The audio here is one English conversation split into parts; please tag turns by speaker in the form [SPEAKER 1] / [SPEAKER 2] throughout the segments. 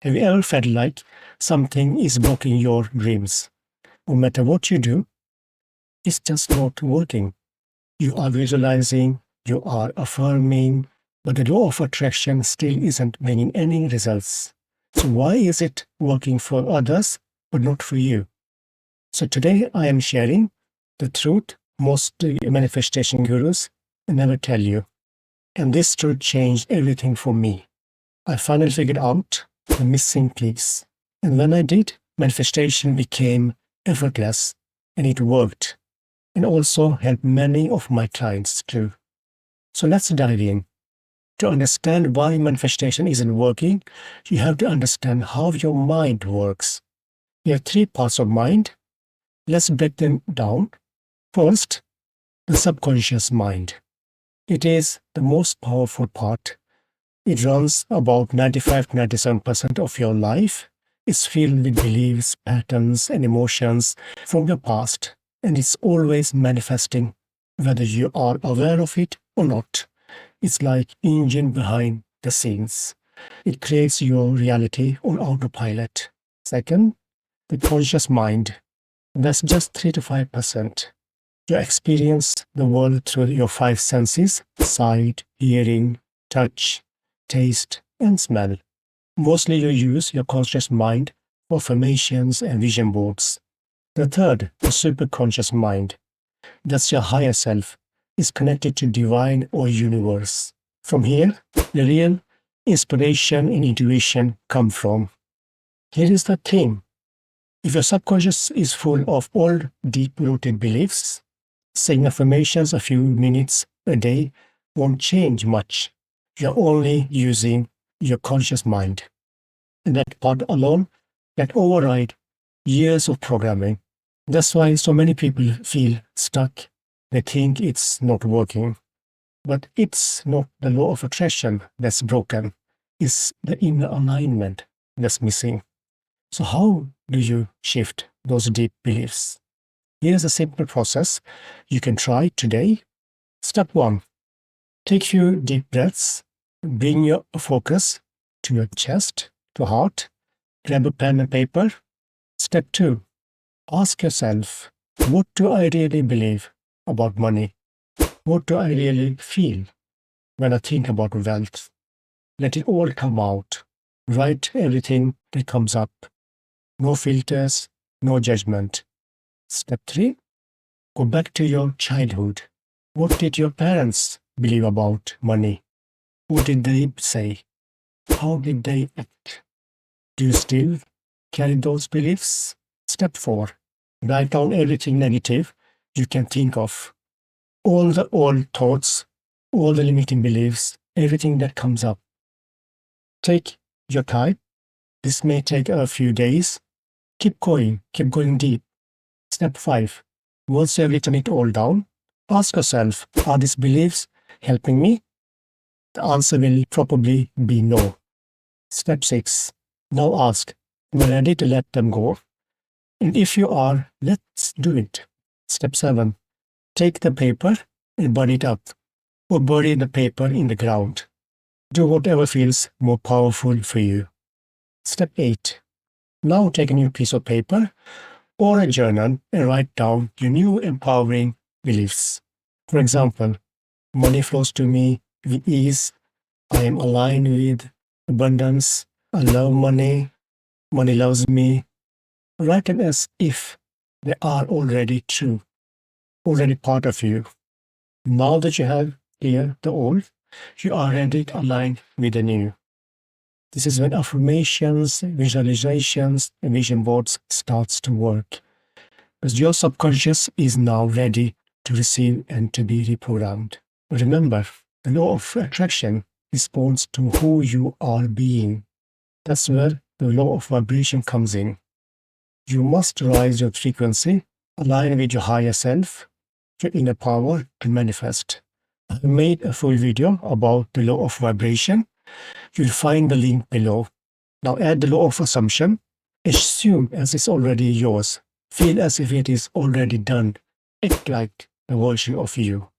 [SPEAKER 1] Have you ever felt like something is blocking your dreams? No matter what you do, it's just not working. You are visualizing, you are affirming, but the law of attraction still isn't bringing any results. So why is it working for others, but not for you? So today I am sharing the truth most manifestation gurus never tell you. And this truth changed everything for me. I finally figured out the missing piece. And when I did, manifestation became effortless and it worked. And also helped many of my clients too. So let's dive in. To understand why manifestation isn't working, you have to understand how your mind works. You have three parts of mind. Let's break them down. First, the subconscious mind. It is the most powerful part. It runs about 95 to 97% of your life. It's filled with beliefs, patterns, and emotions from your past, and it's always manifesting, whether you are aware of it or not. It's like engine behind the scenes. It creates your reality on autopilot. Second, the conscious mind. That's just 3 to 5%. You experience the world through your five senses: sight, hearing, touch, taste, and smell. Mostly you use your conscious mind for affirmations and vision boards. The third, the superconscious mind. That's your higher self, is connected to divine or universe. From here, the real inspiration and intuition come from. Here is the thing. If your subconscious is full of old, deep-rooted beliefs, saying affirmations a few minutes a day won't change much. You're only using your conscious mind. And that part alone can override years of programming. That's why so many people feel stuck. They think it's not working. But it's not the law of attraction that's broken. It's the inner alignment that's missing. So how do you shift those deep beliefs? Here's a simple process you can try today. Step 1. Take a few deep breaths. Bring your focus to your chest, to heart. Grab a pen and paper. Step 2. Ask yourself, what do I really believe about money? What do I really feel when I think about wealth? Let it all come out. Write everything that comes up. No filters, no judgment. Step 3. Go back to your childhood. What did your parents believe about money? What did they say? How did they act? Do you still carry those beliefs? Step 4. Write down everything negative you can think of. All the old thoughts, all the limiting beliefs, everything that comes up. Take your time. This may take a few days. Keep going deep. Step 5. Once you have written it all down, ask yourself, are these beliefs helping me? The answer will probably be no. Step 6. Now ask, am I ready to let them go? And if you are, let's do it. Step 7. Take the paper and burn it up, or bury the paper in the ground. Do whatever feels more powerful for you. Step 8. Now take a new piece of paper or a journal and write down your new empowering beliefs. For example, money flows to me with ease. I am aligned with abundance. I love money. Money loves me. Write them as if they are already true, already part of you. Now that you have cleared the old, you are ready to align with the new. This is when affirmations, visualizations, and vision boards starts to work. Because your subconscious is now ready to receive and to be reprogrammed. Remember, the law of attraction responds to who you are being. That's where the law of vibration comes in. You must rise your frequency, align with your higher self, your inner power to manifest. I made a full video about the law of vibration. You'll find the link below. Now add the law of assumption. Assume as it's already yours. Feel as if it is already done. Act like the version of you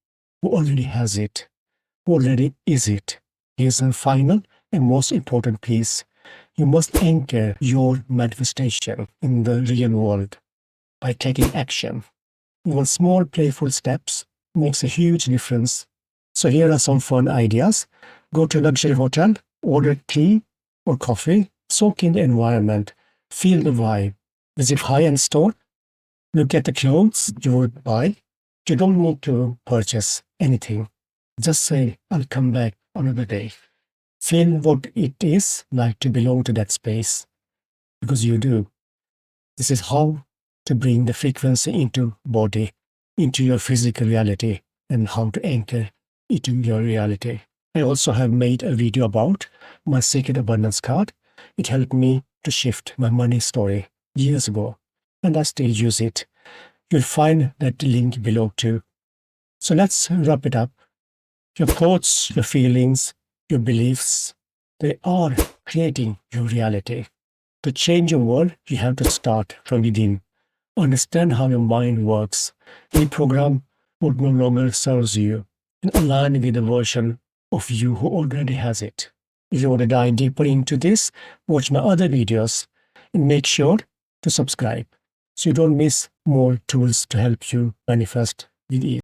[SPEAKER 1] who already has it, who already is it. Here's the final and most important piece. You must anchor your manifestation in the real world by taking action. Even small playful steps makes a huge difference. So here are some fun ideas. Go to a luxury hotel, order tea or coffee, soak in the environment, feel the vibe. Visit high-end store, look at the clothes you would buy. You don't need to purchase anything. Just say, I'll come back another day. Feel what it is like to belong to that space, because you do. This is how to bring the frequency into body, into your physical reality, and how to anchor it in your reality. I also have made a video about my Sacred Abundance card. It helped me to shift my money story years ago, and I still use it. You'll find that link below too. So let's wrap it up. Your thoughts, your feelings, your beliefs, they are creating your reality. To change your world, you have to start from within. Understand how your mind works. Reprogram what no longer serves you and align with the version of you who already has it. If you want to dive deeper into this, watch my other videos and make sure to subscribe so you don't miss more tools to help you manifest with ease.